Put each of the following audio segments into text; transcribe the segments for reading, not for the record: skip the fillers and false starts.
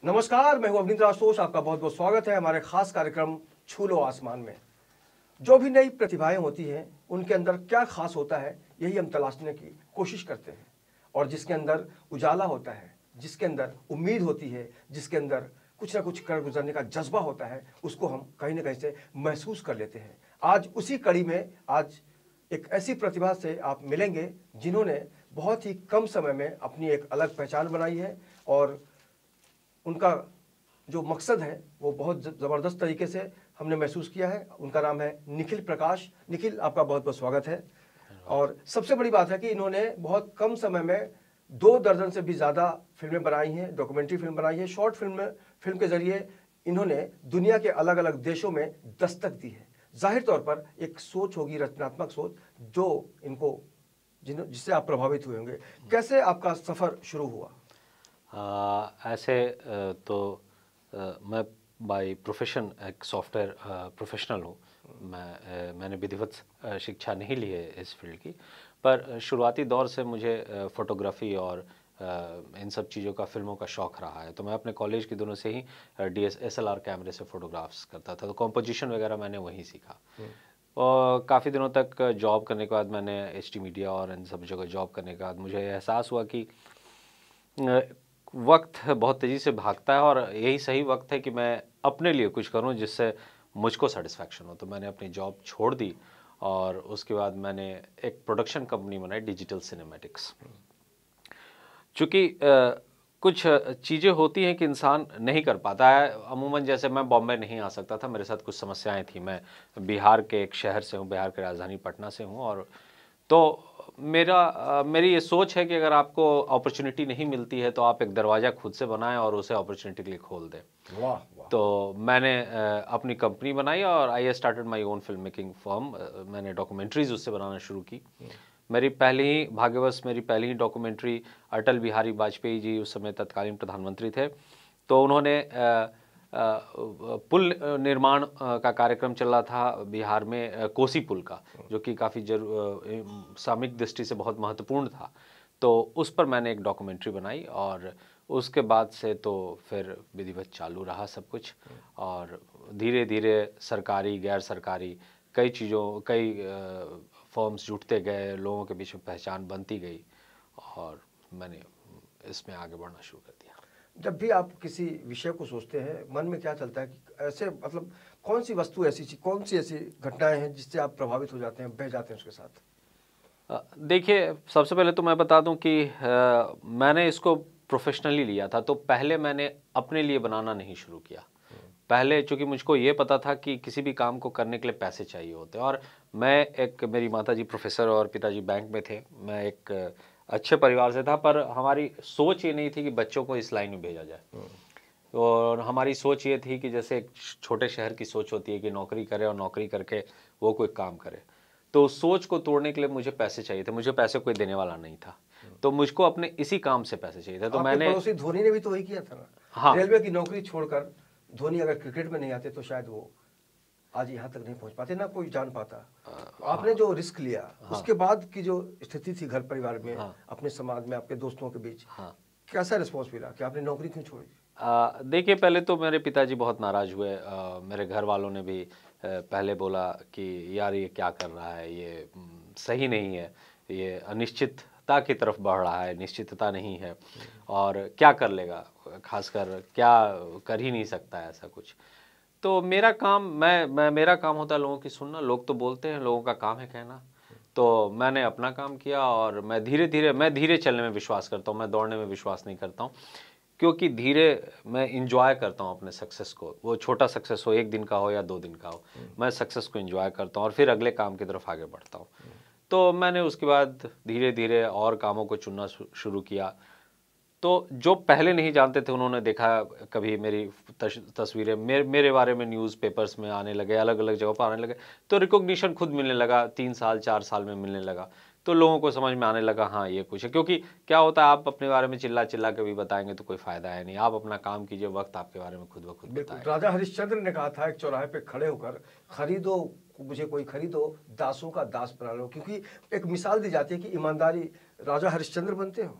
नमस्कार, मैं हूं अवनींद्र आशुतोष। आपका बहुत बहुत स्वागत है हमारे खास कार्यक्रम छू लो आसमान में। जो भी नई प्रतिभाएं होती हैं उनके अंदर क्या खास होता है, यही हम तलाशने की कोशिश करते हैं। और जिसके अंदर उजाला होता है, जिसके अंदर उम्मीद होती है, जिसके अंदर कुछ ना कुछ कर गुजरने का जज्बा होता है, उसको हम कहीं ना कहीं से महसूस कर लेते हैं। आज उसी कड़ी में आज एक ऐसी प्रतिभा से आप मिलेंगे जिन्होंने बहुत ही कम समय में अपनी एक अलग पहचान बनाई है और उनका जो मकसद है वो बहुत ज़बरदस्त तरीके से हमने महसूस किया है। उनका नाम है निखिल प्रकाश। निखिल, आपका बहुत बहुत स्वागत है। और सबसे बड़ी बात है कि इन्होंने बहुत कम समय में 2 दर्जन से भी ज़्यादा फिल्में बनाई हैं, डॉक्यूमेंट्री फिल्म बनाई है, शॉर्ट फिल्म के ज़रिए इन्होंने दुनिया के अलग अलग देशों में दस्तक दी है। जाहिर तौर पर एक सोच होगी, रचनात्मक सोच, जो इनको जिससे आप प्रभावित हुए होंगे। कैसे आपका सफ़र शुरू हुआ? मैं बाय प्रोफेशन एक सॉफ्टवेयर प्रोफेशनल हूँ। मैंने विधिवत शिक्षा नहीं ली है इस फील्ड की, पर शुरुआती दौर से मुझे फ़ोटोग्राफ़ी और इन सब चीज़ों का, फ़िल्मों का शौक़ रहा है। तो मैं अपने कॉलेज के दिनों से ही DSLR कैमरे से फ़ोटोग्राफ्स करता था, तो कंपोजिशन वगैरह मैंने वहीं सीखा। और काफ़ी दिनों तक जॉब करने के बाद, मैंने HD मीडिया और इन सब जगह जॉब करने के बाद मुझे एहसास हुआ कि वक्त बहुत तेज़ी से भागता है और यही सही वक्त है कि मैं अपने लिए कुछ करूं जिससे मुझको सेटिस्फैक्शन हो। तो मैंने अपनी जॉब छोड़ दी और उसके बाद मैंने एक प्रोडक्शन कंपनी बनाई, डिजिटल सिनेमैटिक्स। चूँकि कुछ चीज़ें होती हैं कि इंसान नहीं कर पाता है अमूमन। जैसे मैं बॉम्बे नहीं आ सकता था, मेरे साथ कुछ समस्याएं थी। मैं बिहार के एक शहर से हूँ, बिहार की राजधानी पटना से हूँ। और तो मेरी ये सोच है कि अगर आपको अपॉर्चुनिटी नहीं मिलती है तो आप एक दरवाज़ा खुद से बनाएं और उसे अपॉर्चुनिटी के लिए खोल दें। वाह वाह। तो मैंने अपनी कंपनी बनाई और I started my own film making firm. मैंने डॉक्यूमेंट्रीज उससे बनाना शुरू की। मेरी पहली ही डॉक्यूमेंट्री अटल बिहारी वाजपेयी जी, उस समय तत्कालीन प्रधानमंत्री थे। तो उन्होंने पुल निर्माण का कार्यक्रम चल रहा था बिहार में, कोसी पुल का, जो कि काफ़ी सामयिक दृष्टि से बहुत महत्वपूर्ण था। तो उस पर मैंने एक डॉक्यूमेंट्री बनाई और उसके बाद से तो फिर विधिवत चालू रहा सब कुछ। और धीरे धीरे सरकारी, गैर सरकारी कई फॉर्म्स जुटते गए, लोगों के बीच में पहचान बनती गई और मैंने इसमें आगे बढ़ना शुरू कर दिया। जब भी आप किसी विषय को सोचते हैं, मन में क्या चलता है कि ऐसे मतलब कौन सी वस्तु कौन सी ऐसी घटनाएं हैं जिससे आप प्रभावित हो जाते हैं, बह जाते हैं उसके साथ? देखिए, सबसे पहले तो मैं बता दूं कि मैंने इसको प्रोफेशनली लिया था, तो पहले मैंने अपने लिए बनाना नहीं शुरू किया। पहले चूंकि मुझको ये पता था कि किसी भी काम को करने के लिए पैसे चाहिए होते हैं, और मेरी माताजी प्रोफेसर और पिताजी बैंक में थे। मैं एक अच्छे परिवार से था, पर हमारी सोच ये नहीं थी कि बच्चों को इस लाइन में भेजा जाए। और हमारी सोच ये थी कि जैसे एक छोटे शहर की सोच होती है कि नौकरी करे और नौकरी करके वो कोई काम करे। तो सोच को तोड़ने के लिए मुझे पैसे चाहिए थे, मुझे पैसे कोई देने वाला नहीं था, तो मुझको अपने इसी काम से पैसे चाहिए थे। तो आपके पड़ोसी धोनी ने भी तो वही किया था ना। हाँ, रेलवे की नौकरी छोड़कर धोनी अगर क्रिकेट में नहीं आते तो शायद वो आज यहाँ तक नहीं पहुंच पाते, ना कोई जान पाता। आपने जो रिस्क लिया, उसके बाद की जो स्थिति थी घर परिवार में, अपने समाज में, आपके दोस्तों के बीच, कैसा रिस्पॉन्स मिला कि आपने नौकरी क्यों छोड़ी? देखिए, पहले तो मेरे पिताजी बहुत नाराज़ हुए। मेरे घर वालों ने भी पहले बोला कि यार ये क्या कर रहा है, ये सही नहीं है, ये अनिश्चितता की तरफ बढ़ रहा है, निश्चितता नहीं है और क्या कर लेगा, खासकर क्या कर ही नहीं सकता है ऐसा कुछ। तो मेरा काम होता है लोगों की सुनना। लोग तो बोलते हैं, लोगों का काम है कहना। तो मैंने अपना काम किया और मैं धीरे चलने में विश्वास करता हूँ, मैं दौड़ने में विश्वास नहीं करता हूँ, क्योंकि धीरे मैं इंजॉय करता हूँ अपने सक्सेस को। वो छोटा सक्सेस हो, 1 दिन का हो या 2 दिन का हो, मैं सक्सेस को इंजॉय करता हूँ और फिर अगले काम की तरफ आगे बढ़ता हूँ। तो मैंने उसके बाद धीरे धीरे और कामों को चुनना शुरू किया। तो जो पहले नहीं जानते थे, उन्होंने देखा कभी मेरी तस्वीरें मेरे बारे में न्यूज़पेपर्स में आने लगे, अलग अलग जगह पर आने लगे, तो रिकॉग्निशन खुद मिलने लगा। 3 साल 4 साल में मिलने लगा, तो लोगों को समझ में आने लगा हाँ ये कुछ है। क्योंकि क्या होता है, आप अपने बारे में चिल्ला चिल्ला के भी बताएंगे तो कोई फ़ायदा है नहीं। आप अपना काम कीजिए, वक्त आपके बारे में खुद ब खुद बताएगा। राजा हरिश्चंद्र ने कहा था एक चौराहे पे खड़े होकर, खरीदो मुझे कोई खरीदो, दासों का दास बना लो। क्योंकि एक मिसाल दी जाती है कि ईमानदारी, राजा हरिश्चंद्र बनते हो।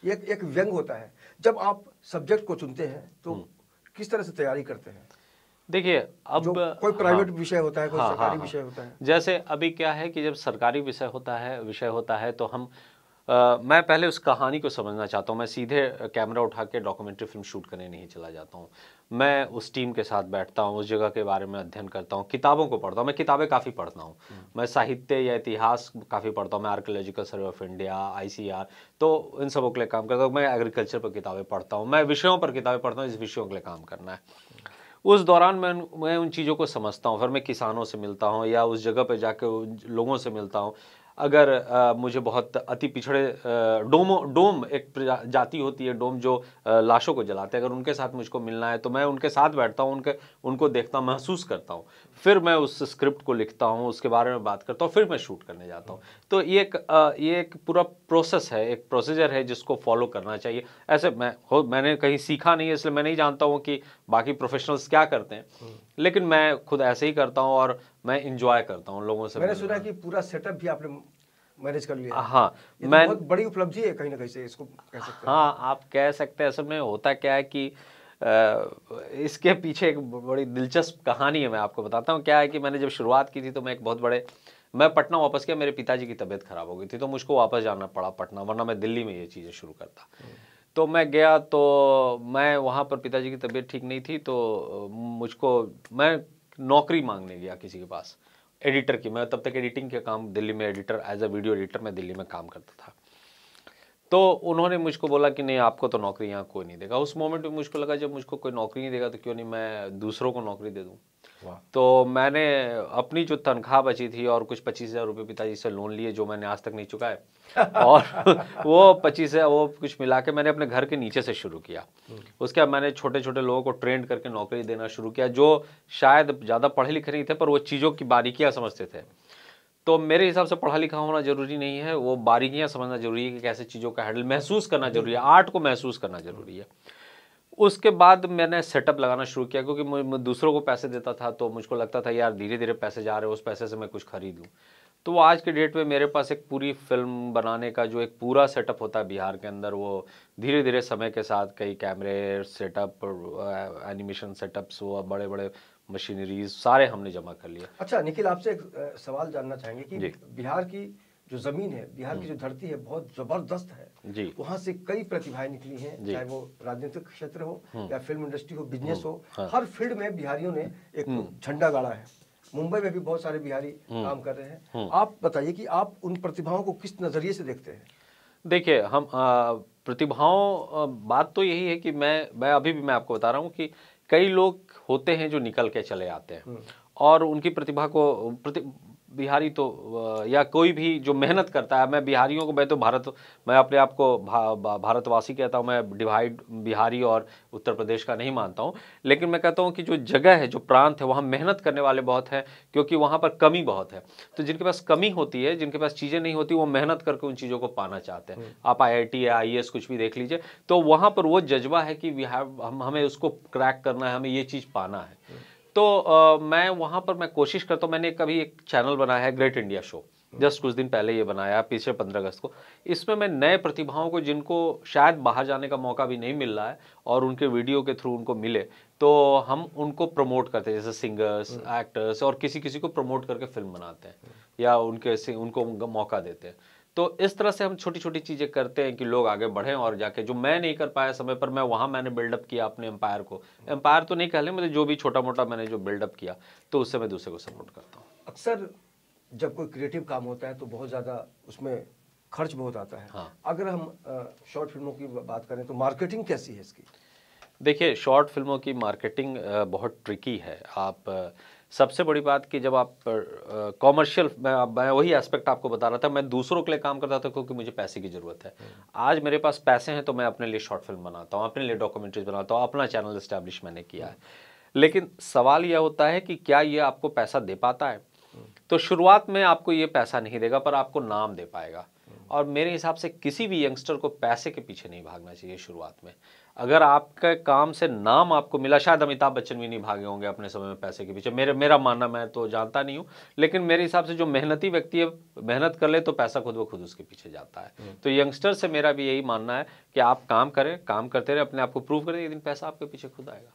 एक व्यंग होता है। जब आप सब्जेक्ट को चुनते हैं तो किस तरह से तैयारी करते हैं? देखिए अब कोई प्राइवेट विषय होता है, कोई सरकारी हाँ। विषय होता है। जैसे अभी क्या है कि जब सरकारी विषय होता है तो मैं पहले उस कहानी को समझना चाहता हूँ। मैं सीधे कैमरा उठा के डॉक्यूमेंट्री फिल्म शूट करने नहीं चला जाता हूँ। मैं उस टीम के साथ बैठता हूँ, उस जगह के बारे में अध्ययन करता हूँ, किताबों को पढ़ता हूँ। मैं किताबें काफ़ी पढ़ता हूँ। मैं साहित्य या इतिहास काफ़ी पढ़ता हूँ। मैं archaeological survey of India, ICR, तो इन सबों के लिए काम करता हूँ। मैं एग्रीकल्चर पर किताबें पढ़ता हूँ। मैं विषयों पर किताबें पढ़ता हूँ, इस विषयों के लिए काम करना है। उस दौरान मैं उन चीज़ों को समझता हूँ। फिर मैं किसानों से मिलता हूँ या उस जगह पे जाके उन लोगों से मिलता हूँ। अगर मुझे बहुत अति पिछड़े डोम एक जाति होती है, डोम जो लाशों को जलाते हैं, अगर उनके साथ मुझको मिलना है तो मैं उनके साथ बैठता हूँ, उनको देखता हूँ, महसूस करता हूँ। फिर मैं उस स्क्रिप्ट को लिखता हूँ, उसके बारे में बात करता हूँ, फिर मैं शूट करने जाता हूँ। तो ये एक पूरा प्रोसेस है, एक प्रोसीजर है जिसको फॉलो करना चाहिए। ऐसे मैंने कहीं सीखा नहीं है, इसलिए मैं नहीं जानता हूँ कि बाकी प्रोफेशनल्स क्या करते हैं, लेकिन मैं खुद ऐसे ही करता हूँ और मैं इंजॉय करता हूँ लोगों से। मैंने सुना कि पूरा सेटअप भी आपने मैनेज कर लिया है। हाँ, ये तो बहुत बड़ी उपलब्धि है कहीं ना कहीं से, इसको कह सकते हैं। हाँ, आप कह सकते हैं। असल में होता क्या है कि इसके पीछे एक बड़ी दिलचस्प कहानी है, मैं आपको बताता हूँ। क्या है कि मैंने जब शुरुआत की थी तो मैं पटना वापस गया। मेरे पिताजी की तबीयत खराब हो गई थी तो मुझको वापस जाना पड़ा पटना, वरना मैं दिल्ली में ये चीज़ें शुरू करता। तो मैं गया तो मैं वहाँ पर, पिताजी की तबीयत ठीक नहीं थी तो मैं नौकरी मांगने गया किसी के पास, एडिटर की। मैं तब तक एडिटिंग के काम दिल्ली में, editor, as a video editor मैं दिल्ली में काम करता था। तो उन्होंने मुझको बोला कि नहीं, आपको तो नौकरी यहाँ कोई नहीं देगा। उस मोमेंट में मुझको लगा जब मुझको कोई नौकरी नहीं देगा तो क्यों नहीं मैं दूसरों को नौकरी दे दूँ। तो मैंने अपनी जो तनख्वाह बची थी और कुछ 25,000 रुपये पिताजी से लोन लिए, जो मैंने आज तक नहीं चुकाए, और वो 25,000 वो कुछ मिला के मैंने अपने घर के नीचे से शुरू किया। उसके बाद मैंने छोटे छोटे लोगों को ट्रेंड करके नौकरी देना शुरू किया, जो शायद ज़्यादा पढ़े लिखे नहीं थे पर वो चीज़ों की बारीकियाँ समझते थे। तो मेरे हिसाब से पढ़ा लिखा होना जरूरी नहीं है, वो बारीकियां समझना जरूरी है कि कैसे चीज़ों का हैंडल, महसूस करना जरूरी है, आर्ट को महसूस करना जरूरी है। उसके बाद मैंने सेटअप लगाना शुरू किया, क्योंकि मैं दूसरों को पैसे देता था तो मुझको लगता था यार धीरे धीरे पैसे जा रहे हैं, उस पैसे से मैं कुछ खरीद लूँ। तो आज के डेट में मेरे पास एक पूरी फिल्म बनाने का जो एक पूरा सेटअप होता है बिहार के अंदर, वो धीरे धीरे समय के साथ कई कैमरे सेटअप, एनिमेशन सेटअप्स, वो बड़े बड़े मशीनरीज सारे हमने जमा कर लिया। अच्छा निखिल, आपसे एक सवाल जानना चाहेंगे कि बिहार की जो जमीन है, बिहार की जो धरती है, बहुत जबरदस्त है जी। वहाँ से कई प्रतिभाएं निकली हैं, चाहे वो राजनीतिक क्षेत्र हो या फिल्म इंडस्ट्री हो, बिजनेस हो, हर फील्ड में बिहारियों ने एक झंडा गाड़ा है। मुंबई में भी बहुत सारे बिहारी काम कर रहे हैं। आप बताइए कि आप उन प्रतिभाओं को किस नजरिए से देखते हैं? देखिए, हम प्रतिभाओं, बात तो यही है कि मैं अभी भी मैं आपको बता रहा हूँ कि कई लोग होते हैं जो निकल के चले आते हैं और उनकी प्रतिभा को बिहारी तो या कोई भी जो मेहनत करता है, मैं बिहारियों को, मैं अपने आप को भारतवासी कहता हूँ, मैं डिवाइड बिहारी और उत्तर प्रदेश का नहीं मानता हूँ, लेकिन मैं कहता हूँ कि जो जगह है, जो प्रांत है, वहाँ मेहनत करने वाले बहुत हैं, क्योंकि वहाँ पर कमी बहुत है। तो जिनके पास कमी होती है, जिनके पास चीज़ें नहीं होती, वो मेहनत करके उन चीज़ों को पाना चाहते हैं। आप IIT या IAS कुछ भी देख लीजिए, तो वहाँ पर वो जज्बा है कि हमें उसको क्रैक करना है, हमें ये चीज़ पाना है। तो मैं वहाँ पर मैं कोशिश करता हूँ। मैंने कभी एक चैनल बनाया है, ग्रेट इंडिया शो, जस्ट कुछ दिन पहले ये बनाया, पिछले 15 अगस्त को। इसमें मैं नए प्रतिभाओं को, जिनको शायद बाहर जाने का मौका भी नहीं मिल रहा है और उनके वीडियो के थ्रू उनको मिले, तो हम उनको प्रमोट करते हैं, जैसे सिंगर्स, एक्टर्स, और किसी किसी को प्रमोट करके फिल्म बनाते हैं या उनको मौका देते हैं। तो इस तरह से हम छोटी छोटी चीज़ें करते हैं कि लोग आगे बढ़ें और जाके, जो मैं नहीं कर पाया समय पर, मैंने बिल्डअप किया अपने एम्पायर को। एम्पायर तो नहीं कह लें, मुझे जो भी छोटा मोटा मैंने जो बिल्डअप किया, तो उससे मैं दूसरे को सपोर्ट करता हूँ। अक्सर जब कोई क्रिएटिव काम होता है तो बहुत ज़्यादा उसमें खर्च बहुत आता है। हाँ। अगर हम शॉर्ट फिल्मों की बात करें तो मार्केटिंग कैसी है इसकी? देखिए, शॉर्ट फिल्मों की मार्केटिंग बहुत ट्रिकी है। आप सबसे बड़ी बात कि जब आप कॉमर्शियल, मैं वही एस्पेक्ट आपको बता रहा था, मैं दूसरों के लिए काम करता था क्योंकि मुझे पैसे की ज़रूरत है। आज मेरे पास पैसे हैं तो मैं अपने लिए शॉर्ट फिल्म बनाता हूँ, अपने लिए डॉक्यूमेंट्रीज बनाता हूँ, अपना चैनल इस्टेब्लिश मैंने किया है। लेकिन सवाल यह होता है कि क्या ये आपको पैसा दे पाता है? तो शुरुआत में आपको ये पैसा नहीं देगा, पर आपको नाम दे पाएगा। और मेरे हिसाब से किसी भी यंगस्टर को पैसे के पीछे नहीं भागना चाहिए शुरुआत में। अगर आपके काम से नाम आपको मिला, शायद अमिताभ बच्चन भी नहीं भागे होंगे अपने समय में पैसे के पीछे, मेरा मानना, मैं तो जानता नहीं हूँ, लेकिन मेरे हिसाब से जो मेहनती व्यक्ति है, मेहनत कर ले तो पैसा खुद ब खुद उसके पीछे जाता है। तो यंगस्टर से मेरा भी यही मानना है कि आप काम करें, काम करते रहे, अपने आप को प्रूव करें, एक दिन पैसा आपके पीछे खुद आएगा।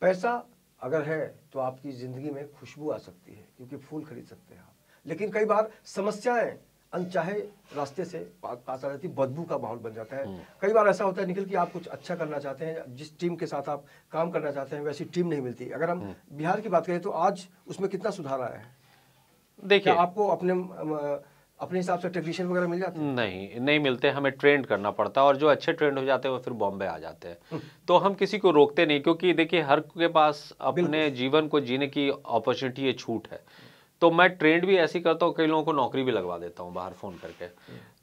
पैसा अगर है तो आपकी ज़िंदगी में खुशबू आ सकती है, क्योंकि फूल खरीद सकते हैं आप, लेकिन कई बार समस्याएं अनचाहे रास्ते से पास आ जाती, बदबू का माहौल बन जाता है। कई बार ऐसा होता है निखिल कि आप कुछ अच्छा करना चाहते हैं, जिस टीम के साथ आप काम करना चाहते हैं वैसी टीम नहीं मिलती। अगर हम बिहार की बात करें तो आज उसमें कितना सुधार आया है? देखिए, आपको अपने हिसाब से टेक्नीशियन वगैरह मिल जाते हैं? नहीं मिलते, हमें ट्रेंड करना पड़ता है, और जो अच्छे ट्रेंड हो जाते हैं वो फिर बॉम्बे आ जाते हैं। तो हम किसी को रोकते नहीं, क्योंकि देखिए हर के पास अपने जीवन को जीने की अपॉर्चुनिटी, ये छूट है। तो मैं ट्रेंड भी ऐसी करता हूँ, कई लोगों को नौकरी भी लगवा देता हूँ बाहर फ़ोन करके।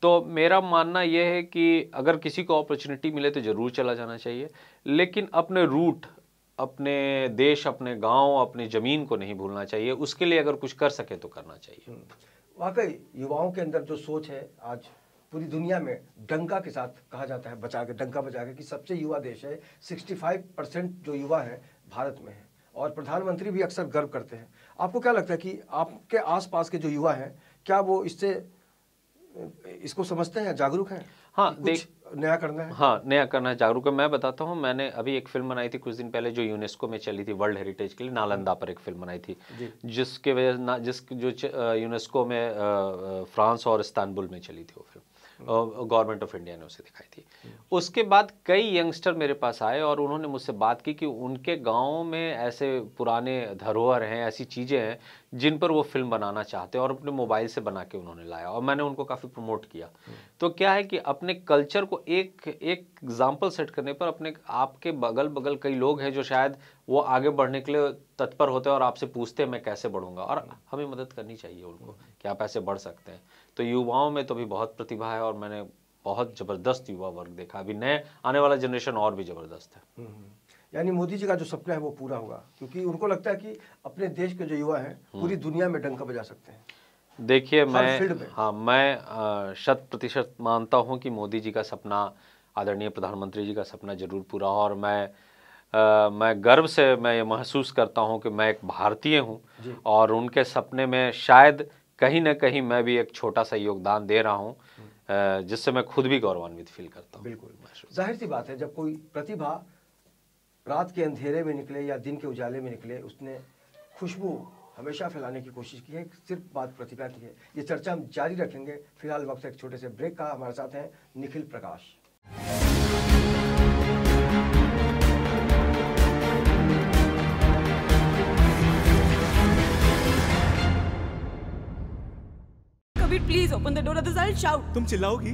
तो मेरा मानना यह है कि अगर किसी को अपॉर्चुनिटी मिले तो ज़रूर चला जाना चाहिए, लेकिन अपने रूट, अपने देश, अपने गांव, अपनी ज़मीन को नहीं भूलना चाहिए। उसके लिए अगर कुछ कर सके तो करना चाहिए। वाकई युवाओं के अंदर जो सोच है, आज पूरी दुनिया में डंका के साथ कहा जाता है, बचा के, डंका बजा के, कि सबसे युवा देश है। 65% जो युवा है भारत में है, और प्रधानमंत्री भी अक्सर गर्व करते हैं। आपको क्या लगता है कि आपके आसपास के जो युवा हैं, क्या वो इसको समझते हैं, जागरूक हैं? हाँ, कुछ नया करना है। हाँ, नया करना है, जागरूक है। मैं बताता हूँ, मैंने अभी एक फिल्म बनाई थी कुछ दिन पहले, जो यूनेस्को में चली थी, वर्ल्ड हेरिटेज के लिए, नालंदा पर एक फिल्म बनाई थी, जिसके वजह जो यूनेस्को में फ्रांस और इस्तांबुल में चली थी वो फिल्म, गवर्नमेंट ऑफ इंडिया ने उसे दिखाई थी। उसके बाद कई यंगस्टर मेरे पास आए और उन्होंने मुझसे बात की कि उनके गाँव में ऐसे पुराने धरोहर हैं, ऐसी चीज़ें हैं जिन पर वो फिल्म बनाना चाहते हैं, और अपने मोबाइल से बना के उन्होंने लाया, और मैंने उनको काफ़ी प्रमोट किया। तो क्या है कि अपने कल्चर को एक एग्जाम्पल सेट करने पर अपने आपके बगल बगल कई लोग हैं जो शायद वो आगे बढ़ने के लिए तत्पर होते हैं और आपसे पूछते हैं मैं कैसे बढ़ूंगा, और हमें मदद करनी चाहिए उनको कि आप ऐसे बढ़ सकते हैं। तो युवाओं में तो भी बहुत प्रतिभा है, और मैंने बहुत ज़बरदस्त युवा वर्ग देखा। अभी नए आने वाला जनरेशन और भी ज़बरदस्त है। यानी मोदी जी का जो सपना है वो पूरा होगा, क्योंकि उनको लगता है कि अपने देश के जो युवा हैं पूरी दुनिया में डंका बजा सकते हैं। देखिए, मैं 100% मानता हूं कि मोदी जी का सपना, आदरणीय प्रधानमंत्री जी का सपना जरूर पूरा हो, और मैं गर्व से मैं ये महसूस करता हूं कि मैं एक भारतीय हूं, और उनके सपने में शायद कहीं ना कहीं मैं भी एक छोटा सा योगदान दे रहा हूं, जिससे मैं खुद भी गौरवान्वित फील करता हूं। बिल्कुल, जाहिर सी बात है, जब कोई प्रतिभा रात के अंधेरे में निकले या दिन के उजाले में निकले, उसने खुशबू हमेशा फैलाने की कोशिश की है। सिर्फ बात प्रतिभा की है। ये चर्चा हम जारी रखेंगे। फिलहाल वक्त एक छोटे से ब्रेक का। हमारे साथ हैं Nikhil Prakash. Kabir, please open the door, otherwise I will shout. तुम चिल्लाओगी?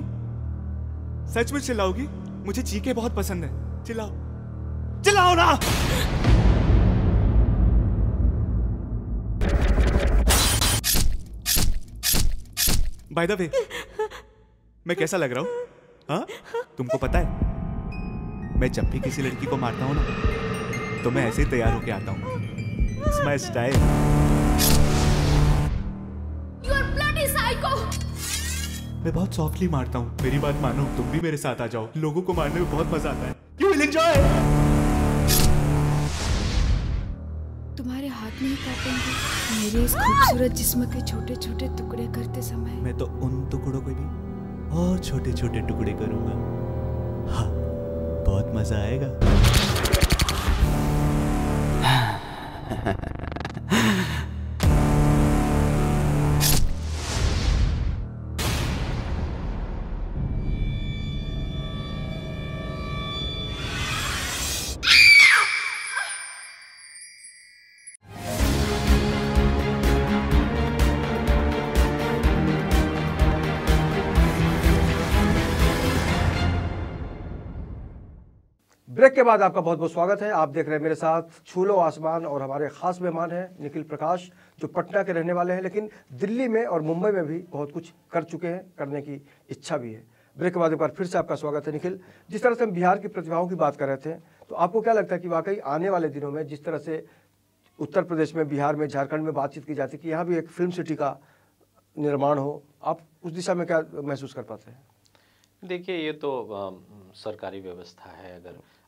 सच में चिल्लाओगी? मुझे चीखें बहुत पसंद है। चिल्लाओ, चिल्लाओ ना। बाय द वे, मैं कैसा लग रहा हूँ? हाँ, तुमको पता है मैं जब भी किसी लड़की को मारता हूँ ना, तो मैं ऐसे ही तैयार होके आता हूँ। It's my style. You are bloody psycho. मैं बहुत सॉफ्टली मारता हूँ, मेरी बात मानो, तुम भी मेरे साथ आ जाओ। लोगों को मारने में बहुत मजा आता है। You will enjoy. तुम्हारे हाथ नहीं काटेंगे मेरे इस खूबसूरत जिस्म के छोटे छोटे टुकड़े करते समय? मैं तो उन टुकड़ों को भी और छोटे छोटे टुकड़े करूंगा। हाँ, बहुत मजा आएगा। ब्रेक के बाद आपका बहुत बहुत स्वागत है। आप देख रहे हैं मेरे साथ छू लो आसमान, और हमारे खास मेहमान हैं निखिल प्रकाश, जो पटना के रहने वाले हैं, लेकिन दिल्ली में और मुंबई में भी बहुत कुछ कर चुके हैं, करने की इच्छा भी है। ब्रेक के बाद एक बार फिर से आपका स्वागत है निखिल। जिस तरह से हम बिहार की प्रतिभाओं की बात कर रहे थे, तो आपको क्या लगता है कि वाकई आने वाले दिनों में जिस तरह से उत्तर प्रदेश में, बिहार में, झारखंड में बातचीत की जाती है कि यहाँ भी एक फिल्म सिटी का निर्माण हो, आप उस दिशा में क्या महसूस कर पाते हैं? देखिए ये तो सरकारी व्यवस्था है,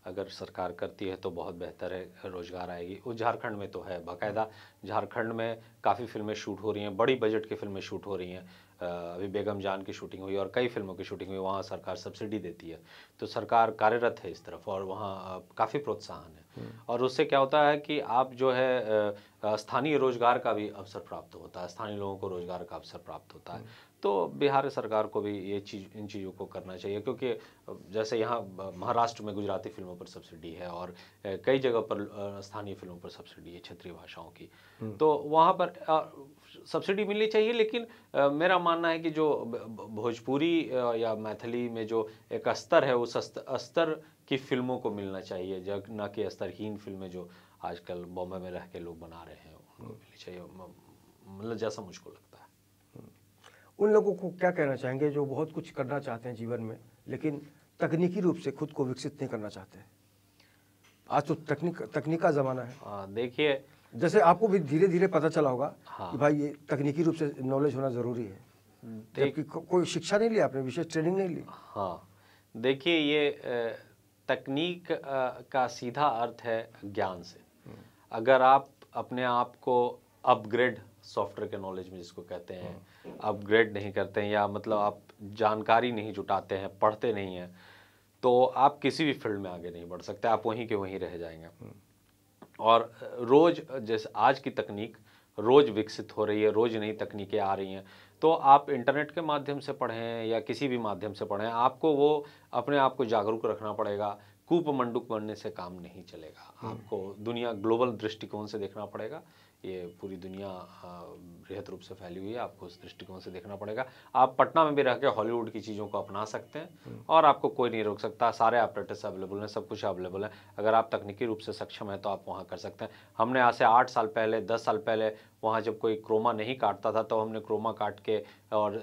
अगर सरकार करती है तो बहुत बेहतर है, रोजगार आएगी। वो झारखंड में तो है, बाकायदा झारखंड में काफ़ी फिल्में शूट हो रही हैं, बड़ी बजट की फिल्में शूट हो रही हैं। अभी बेगम जान की शूटिंग हुई और कई फिल्मों की शूटिंग हुई, वहाँ सरकार सब्सिडी देती है, तो सरकार कार्यरत है इस तरफ और वहाँ काफ़ी प्रोत्साहन है। और उससे क्या होता है कि आप जो है स्थानीय रोजगार का भी अवसर प्राप्त होता है, स्थानीय लोगों को रोजगार का अवसर प्राप्त होता है। तो बिहार सरकार को भी ये चीज़, इन चीज़ों को करना चाहिए, क्योंकि जैसे यहाँ महाराष्ट्र में गुजराती फिल्मों पर सब्सिडी है और कई जगह पर स्थानीय फिल्मों पर सब्सिडी है क्षेत्रीय भाषाओं की, तो वहाँ पर सब्सिडी मिलनी चाहिए। लेकिन मेरा मानना है कि जो भोजपुरी या मैथिली में जो एक स्तर है, उस स्तर की फिल्मों को मिलना चाहिए, जब न कि स्तरहीन फिल्में जो आजकल बॉम्बे में रह के लोग बना रहे हैं उनको मिलनी चाहिए, मतलब जैसा मुझको लगता है। उन लोगों को क्या कहना चाहेंगे जो बहुत कुछ करना चाहते हैं जीवन में, लेकिन तकनीकी रूप से खुद को विकसित नहीं करना चाहते हैं? आज तो तकनीक का ज़माना है। देखिए, जैसे आपको भी धीरे धीरे पता चला होगा हाँ। कि भाई ये तकनीकी रूप से नॉलेज होना ज़रूरी है, जबकि कोई शिक्षा नहीं ली आपने, विशेष ट्रेनिंग नहीं ली। हाँ, देखिए ये तकनीक का सीधा अर्थ है ज्ञान से। अगर आप अपने आप को अपग्रेड, सॉफ्टवेयर के नॉलेज में जिसको कहते हैं, अपग्रेड नहीं करते हैं, या मतलब आप जानकारी नहीं जुटाते हैं, पढ़ते नहीं हैं, तो आप किसी भी फील्ड में आगे नहीं बढ़ सकते, आप वहीं के वहीं रह जाएंगे। और रोज़, जैसे आज की तकनीक रोज़ विकसित हो रही है, रोज़ नई तकनीकें आ रही हैं, तो आप इंटरनेट के माध्यम से पढ़ें या किसी भी माध्यम से पढ़ें, आपको वो अपने आप को जागरूक रखना पड़ेगा। कूप मंडूक बनने से काम नहीं चलेगा, आपको दुनिया ग्लोबल दृष्टिकोण से देखना पड़ेगा। ये पूरी दुनिया बृहद रूप से फैली हुई है, आपको उस दृष्टिकोण से देखना पड़ेगा। आप पटना में भी रह के हॉलीवुड की चीज़ों को अपना सकते हैं और आपको कोई नहीं रोक सकता, सारे ऑपरेटर्स अवेलेबल हैं, सब कुछ अवेलेबल है। अगर आप तकनीकी रूप से सक्षम हैं तो आप वहाँ कर सकते हैं। हमने आज से 8 साल पहले, 10 साल पहले वहाँ जब कोई क्रोमा नहीं काटता था, तो हमने क्रोमा काट के और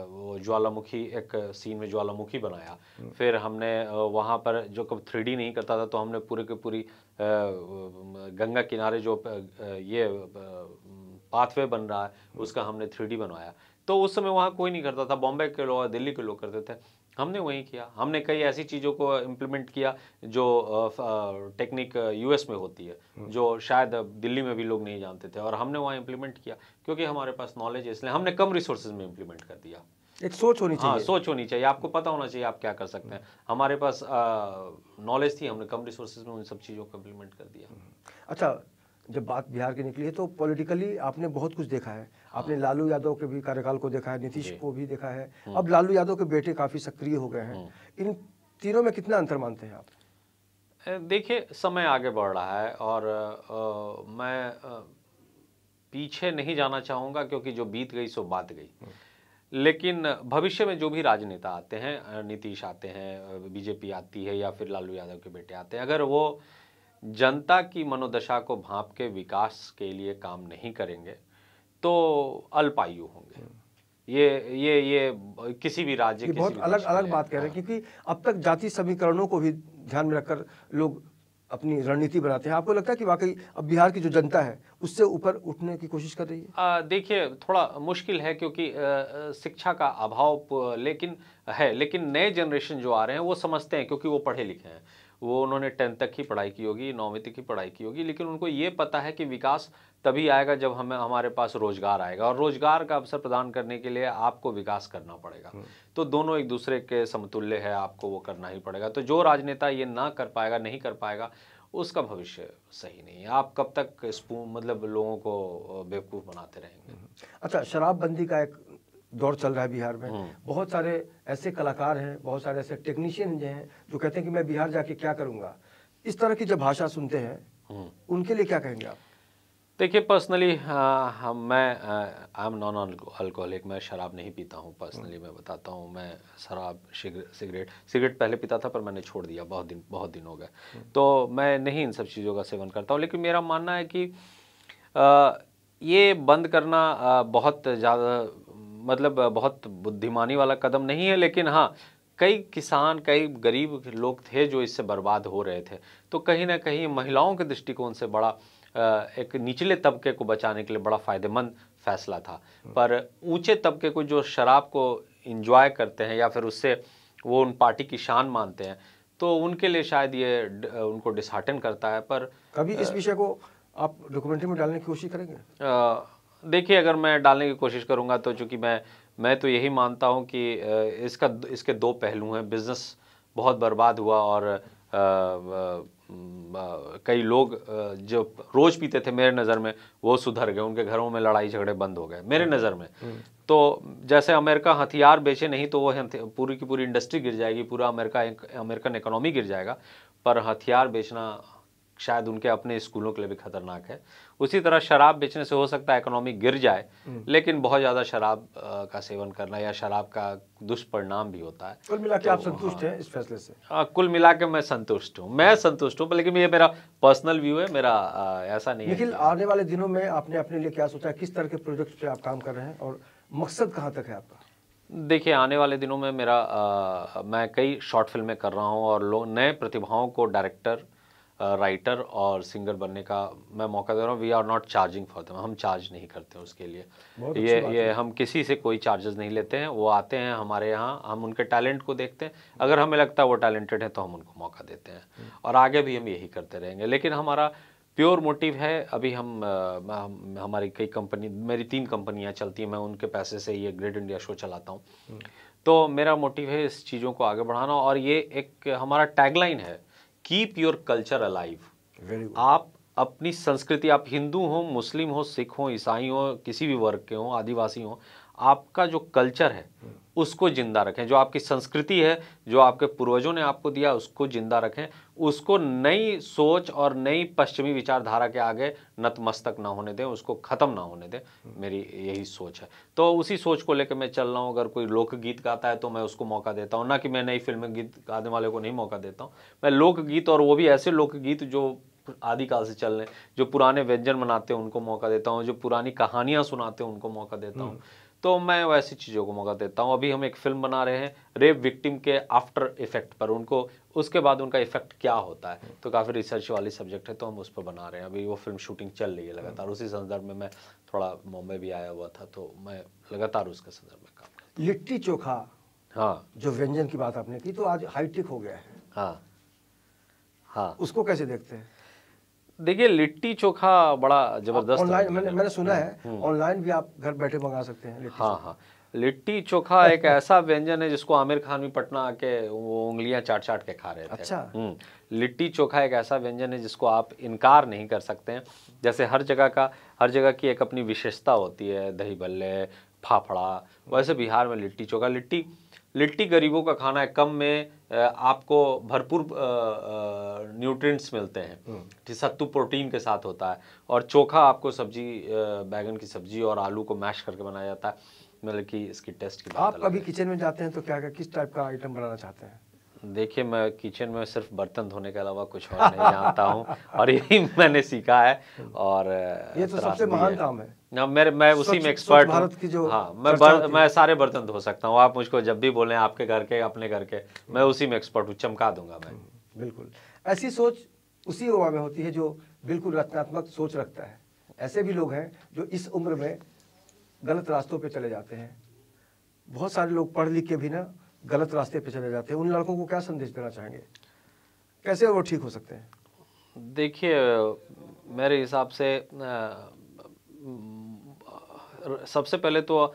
वो ज्वालामुखी, एक सीन में ज्वालामुखी बनाया। फिर हमने वहाँ पर जो कब 3D नहीं करता था, तो हमने पूरे के पूरी गंगा किनारे जो ये पाथवे बन रहा है उसका हमने 3D बनवाया। तो उस समय वहाँ कोई नहीं करता था, बॉम्बे के लोग, दिल्ली के लोग करते थे, हमने वही किया। हमने कई ऐसी चीज़ों को इम्प्लीमेंट किया जो टेक्निक यूएस में होती है, जो शायद दिल्ली में भी लोग नहीं जानते थे, और हमने वहाँ इम्प्लीमेंट किया क्योंकि हमारे पास नॉलेज है, इसलिए हमने कम रिसोर्सेज में इम्प्लीमेंट कर दिया। एक सोच होनी चाहिए। हाँ, सोच होनी चाहिए, आपको पता होना चाहिए आप क्या कर सकते हैं। हमारे पास नॉलेज थी, हमने कम रिसोर्सेज में उन सब चीज़ों को इम्प्लीमेंट कर दिया। अच्छा, जब बात बिहार की निकली है तो पॉलिटिकली आपने बहुत कुछ देखा है। आपने लालू यादव के भी कार्यकाल को देखा है, नीतीश को भी देखा है, अब लालू यादव के बेटे काफ़ी सक्रिय हो गए हैं। इन तीनों में कितना अंतर मानते हैं आप? देखिए, समय आगे बढ़ रहा है और मैं पीछे नहीं जाना चाहूँगा, क्योंकि जो बीत गई सो बात गई। लेकिन भविष्य में जो भी राजनेता आते हैं, नीतीश आते हैं, बीजेपी आती है, या फिर लालू यादव के बेटे आते हैं, अगर वो जनता की मनोदशा को भांप के विकास के लिए काम नहीं करेंगे तो अल्पायु होंगे। ये किसी भी राज्य, किसी बहुत भी अलग देश अलग में बात कह रहे हैं, क्योंकि अब तक जाति समीकरणों को भी ध्यान में रखकर लोग अपनी रणनीति बनाते हैं। आपको लगता है कि वाकई अब बिहार की जो जनता है उससे ऊपर उठने की कोशिश कर रही है? देखिए, थोड़ा मुश्किल है, क्योंकि शिक्षा का अभाव लेकिन नए जनरेशन जो आ रहे हैं वो समझते हैं, क्योंकि वो पढ़े लिखे हैं, वो उन्होंने 10th तक ही पढ़ाई की होगी, 9वीं तक ही पढ़ाई की होगी, लेकिन उनको ये पता है कि विकास तभी आएगा जब हमारे पास रोजगार आएगा, और रोजगार का अवसर प्रदान करने के लिए आपको विकास करना पड़ेगा। तो दोनों एक दूसरे के समतुल्य है, आपको वो करना ही पड़ेगा। तो जो राजनेता ये नहीं कर पाएगा उसका भविष्य सही नहीं है। आप कब तक मतलब लोगों को बेवकूफ़ बनाते रहेंगे। अच्छा, शराबबंदी का एक दौर चल रहा है बिहार में। बहुत सारे ऐसे कलाकार हैं, बहुत सारे ऐसे टेक्नीशियन हैं जो कहते हैं कि मैं बिहार जाके क्या करूंगा। इस तरह की जब भाषा सुनते हैं उनके लिए क्या कहेंगे आप? देखिए, पर्सनली मैं आई एम नॉन अल्कोहलिक, मैं शराब नहीं पीता हूँ। पर्सनली मैं बताता हूँ, मैं शराब, सिगरेट पहले पीता था, पर मैंने छोड़ दिया, बहुत दिन हो गए। तो मैं नहीं इन सब चीज़ों का सेवन करता हूँ। लेकिन मेरा मानना है कि ये बंद करना बहुत ज़्यादा, मतलब बहुत बुद्धिमानी वाला कदम नहीं है। लेकिन हाँ, कई किसान, कई गरीब लोग थे जो इससे बर्बाद हो रहे थे, तो कहीं ना कहीं महिलाओं के दृष्टिकोण से बड़ा एक निचले तबके को बचाने के लिए बड़ा फ़ायदेमंद फैसला था। पर ऊंचे तबके को जो शराब को इंजॉय करते हैं या फिर उससे वो उन पार्टी की शान मानते हैं, तो उनके लिए शायद ये उनको डिसहार्टन करता है। पर कभी इस विषय को आप डॉक्यूमेंट्री में डालने की कोशिश करेंगे? देखिए, अगर मैं डालने की कोशिश करूंगा तो चूंकि मैं तो यही मानता हूं कि इसके दो पहलू हैं। बिजनेस बहुत बर्बाद हुआ और कई लोग जो रोज पीते थे मेरे नज़र में वो सुधर गए, उनके घरों में लड़ाई झगड़े बंद हो गए मेरे नज़र में। तो जैसे अमेरिका हथियार बेचे नहीं तो वो पूरी की पूरी इंडस्ट्री गिर जाएगी, पूरा अमेरिकन इकोनॉमी गिर जाएगा। पर हथियार बेचना शायद उनके अपने स्कूलों के लिए भी खतरनाक है। उसी तरह शराब बेचने से हो सकता है इकोनॉमी गिर जाए, लेकिन बहुत ज़्यादा शराब का सेवन करना या शराब का दुष्परिणाम भी होता है। कुल मिला के आप संतुष्ट हैं इस फैसले से? कुल मिला के मैं संतुष्ट हूँ, लेकिन ये मेरा पर्सनल व्यू है, मेरा ऐसा नहीं है। निखिल, आने वाले दिनों में आपने अपने लिए क्या सोचा है? किस तरह के प्रोजेक्ट पे आप काम कर रहे हैं और मकसद कहाँ तक है आपका? देखिए, आने वाले दिनों में मैं कई शॉर्ट फिल्में कर रहा हूँ और नए प्रतिभाओं को डायरेक्टर, राइटर और सिंगर बनने का मैं मौका दे रहा हूँ। We are not charging for them, हम चार्ज नहीं करते हैं उसके लिए। ये हम किसी से कोई चार्जेस नहीं लेते हैं। वो आते हैं हमारे यहाँ, हम उनके टैलेंट को देखते हैं, अगर हमें लगता है वो टैलेंटेड है तो हम उनको मौका देते हैं और आगे भी हम यही करते रहेंगे। लेकिन हमारा प्योर मोटिव है, अभी हमारी मेरी 3 कंपनियाँ चलती हैं, मैं उनके पैसे से ये ग्रेट इंडिया शो चलाता हूँ। तो मेरा मोटिव है इस चीज़ों को आगे बढ़ाना और ये एक हमारा टैगलाइन है, कीप योर कल्चर अलाइव। आप अपनी संस्कृति, आप हिंदू हो, मुस्लिम हो, सिख हो, ईसाई हो, किसी भी वर्ग के हो, आदिवासी हो, आपका जो कल्चर है उसको जिंदा रखें। जो आपकी संस्कृति है, जो आपके पूर्वजों ने आपको दिया, उसको जिंदा रखें। उसको नई सोच और नई पश्चिमी विचारधारा के आगे नतमस्तक ना होने दें, उसको ख़त्म ना होने दें। मेरी यही सोच है। तो उसी सोच को लेकर मैं चल रहा हूँ। अगर कोई लोकगीत गाता है तो मैं उसको मौका देता हूँ, ना कि मैं नई फिल्म गीत गाने वाले को नहीं मौका देता हूँ। मैं लोकगीत, और वो भी ऐसे लोकगीत जो आदिकाल से चल रहे हैं, जो पुराने व्यंजन बनाते हैं उनको मौका देता हूँ, जो पुरानी कहानियाँ सुनाते हैं उनको मौका देता हूँ। तो मैं वैसी चीज़ों को मौका देता हूँ। अभी हम एक फिल्म बना रहे हैं रेप विक्टिम के आफ्टर इफेक्ट पर, उनको उसके बाद उनका इफेक्ट क्या होता है, तो काफ़ी रिसर्च वाली सब्जेक्ट है, तो हम उस पर बना रहे हैं। अभी वो फिल्म शूटिंग चल रही है लगातार। उसी संदर्भ में मैं थोड़ा मुंबई भी आया हुआ था, तो मैं लगातार उसके संदर्भ में काम करता हूँ। लिट्टी चोखा, हाँ, जो व्यंजन की बात आपने की, तो आज हाईटेक हो गया है। हाँ, उसको कैसे देखते हैं? देखिए, लिट्टी चोखा बड़ा जबरदस्त ऑनलाइन मैंने सुना है ऑनलाइन भी आप घर बैठे मंगा सकते हैं लिट्टी। हाँ, लिट्टी चोखा एक ऐसा व्यंजन है जिसको आमिर खान भी पटना आके वो उंगलियां चाट के खा रहे थे। अच्छा। लिट्टी चोखा एक ऐसा व्यंजन है जिसको आप इनकार नहीं कर सकते हैं। जैसे हर जगह की एक अपनी विशेषता होती है, दही बल्ले, फाफड़ा, वैसे बिहार में लिट्टी चोखा। लिट्टी गरीबों का खाना है, कम में आपको भरपूर न्यूट्रिएंट्स मिलते हैं। सत्तू प्रोटीन के साथ होता है, और चोखा आपको सब्जी, बैगन की सब्जी और आलू को मैश करके बनाया जाता है। मतलब कि इसकी टेस्ट की बात आप कभी किचन में जाते हैं तो क्या किस टाइप का आइटम बनाना चाहते हैं? देखिए, मैं किचन में सिर्फ बर्तन धोने के अलावा कुछ और नहीं जानता हूँ और यही मैंने सीखा है। और ये तो सबसे महान काम है ना। मैं उसी में एक्सपर्ट हूँ। हाँ, मैं सारे बर्तन धो सकता हूँ। आप मुझको जब भी बोलें, आपके घर के, अपने घर के, मैं उसी में एक्सपर्ट हूँ, चमका दूंगा मैं। बिल्कुल ऐसी सोच उसी युवा में होती है जो बिल्कुल रचनात्मक सोच रखता है। ऐसे भी लोग हैं जो इस उम्र में गलत रास्तों पे चले जाते हैं। बहुत सारे लोग पढ़ लिख के भी ना गलत रास्ते पे चले जाते हैं। उन लड़कों को क्या संदेश देना चाहेंगे? कैसे वो ठीक हो सकते हैं? देखिए, मेरे हिसाब से सबसे पहले तो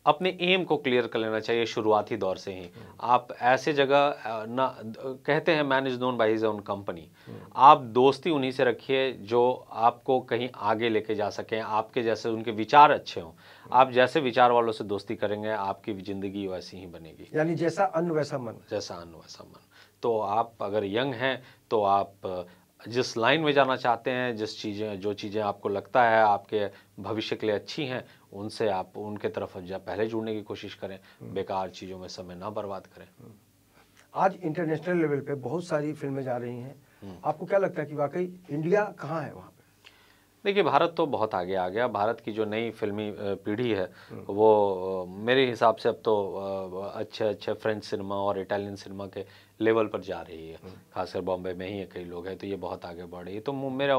अपने एम को क्लियर कर लेना चाहिए शुरुआती दौर से ही। आप ऐसे जगह ना, कहते हैं man is known by his own company. आप दोस्ती उन्हीं से रखिए जो आपको कहीं आगे लेके जा सकें, आपके जैसे उनके विचार अच्छे हों। आप जैसे विचार वालों से दोस्ती करेंगे, आपकी जिंदगी वैसी ही बनेगी। यानी जैसा अन्न वैसा मन। जैसा अन्न वैसा मन। तो आप अगर यंग हैं तो आप जिस लाइन में जाना चाहते हैं, जो चीज़ें आपको लगता है आपके भविष्य के लिए अच्छी हैं, उनसे आप उनके तरफ पहले जुड़ने की कोशिश करें। बेकार चीज़ों में समय ना बर्बाद करें। आज इंटरनेशनल लेवल पे बहुत सारी फिल्में जा रही हैं। आपको क्या लगता है कि वाकई इंडिया कहाँ है वहाँ पे? देखिए, भारत तो बहुत आगे आ गया। भारत की जो नई फिल्मी पीढ़ी है वो मेरे हिसाब से अब तो अच्छे फ्रेंच सिनेमा और इटालियन सिनेमा के लेवल पर जा रही है। खासकर बॉम्बे में ही कई लोग हैं, तो ये बहुत आगे बढ़ रही है। तो मेरी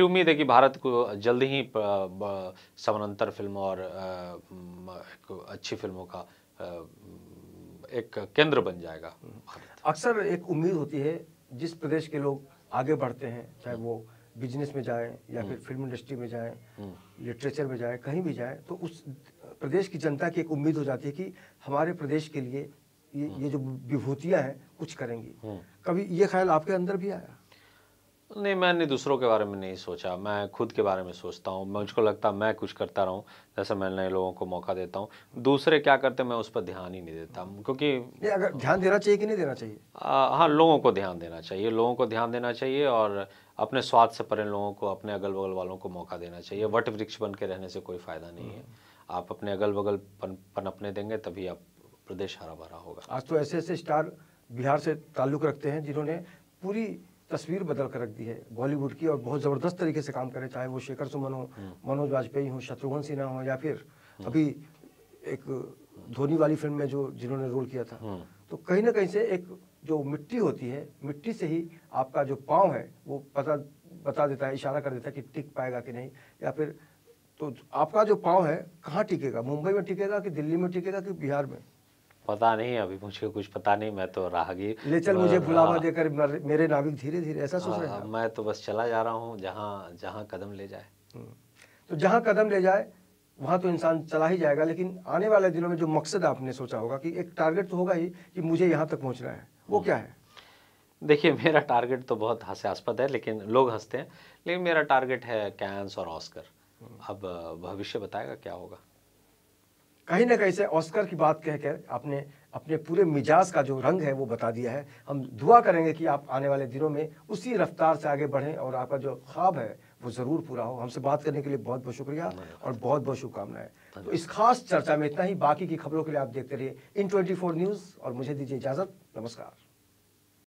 उम्मीद है कि भारत को जल्द ही समानांतर फिल्म और अच्छी फिल्मों का एक केंद्र बन जाएगा भारत। अक्सर एक उम्मीद होती है जिस प्रदेश के लोग आगे बढ़ते हैं, चाहे वो बिजनेस में जाएं या फिर फिल्म इंडस्ट्री में जाएं, लिटरेचर में जाएं, कहीं भी जाएं, तो उस प्रदेश की जनता की एक उम्मीद हो जाती है कि हमारे प्रदेश के लिए ये जो विभूतियां हैं कुछ करेंगी। कभी ये ख्याल आपके अंदर भी आया? नहीं, मैंने दूसरों के बारे में नहीं सोचा, मैं खुद के बारे में सोचता हूँ। मुझको लगता है मैं कुछ करता रहूँ, जैसे मैं नए लोगों को मौका देता हूँ। दूसरे क्या करते मैं उस पर ध्यान ही नहीं देता, क्योंकि ये अगर ध्यान देना चाहिए कि नहीं देना चाहिए? हाँ, लोगों को ध्यान देना चाहिए, लोगों को ध्यान देना चाहिए और अपने स्वार्थ से परे लोगों को, अपने अगल बगल वालों को मौका देना चाहिए। वट वृक्ष बन के रहने से कोई फ़ायदा नहीं है। आप अपने अगल बगल पनपने देंगे तभी आप प्रदेश हरा भरा होगा। आज तो ऐसे ऐसे स्टार बिहार से ताल्लुक़ रखते हैं जिन्होंने पूरी तस्वीर बदल कर रख दी है बॉलीवुड की, और बहुत ज़बरदस्त तरीके से काम करे, चाहे वो शेखर सुमन हो, मनोज वाजपेयी हो, शत्रुघ्न सिन्हा हो, या फिर अभी एक धोनी वाली फिल्म में जो जिन्होंने रोल किया था। तो कहीं ना कहीं से एक जो मिट्टी होती है, मिट्टी से ही आपका जो पाँव है वो बता देता है, इशारा कर देता है कि टिक पाएगा कि नहीं, या फिर तो आपका जो पाँव है कहाँ टिकेगा, मुंबई में टिकेगा कि दिल्ली में टिकेगा कि बिहार में? पता नहीं, अभी मुझे कुछ पता नहीं, मैं तो राहगीर। ले चल मुझे बुलावा देकर मेरे नाविक धीरे धीरे, ऐसा सोच रहे हैं? मैं तो बस चला जा रहा हूँ जहाँ कदम ले जाए। तो जहाँ कदम ले जाए वहाँ तो इंसान चला ही जाएगा, लेकिन आने वाले दिनों में जो मकसद आपने सोचा होगा कि एक टारगेट तो होगा ही कि मुझे यहाँ तक पहुँचना है, वो क्या है? देखिए, मेरा टारगेट तो बहुत हास्यास्पद है, लेकिन लोग हंसते हैं, लेकिन मेरा टारगेट है कैंस और ऑस्कर। अब भविष्य बताएगा क्या होगा। कहीं ना कहीं से ऑस्कर की बात कहकर आपने अपने पूरे मिजाज का जो रंग है वो बता दिया है। हम दुआ करेंगे कि आप आने वाले दिनों में उसी रफ्तार से आगे बढ़ें और आपका जो ख्वाब है वो ज़रूर पूरा हो। हमसे बात करने के लिए बहुत बहुत शुक्रिया और बहुत बहुत शुभकामनाएं। तो इस खास चर्चा में इतना ही। बाकी की खबरों के लिए आप देखते रहिए इन 24 न्यूज़ और मुझे दीजिए इजाज़त। नमस्कार।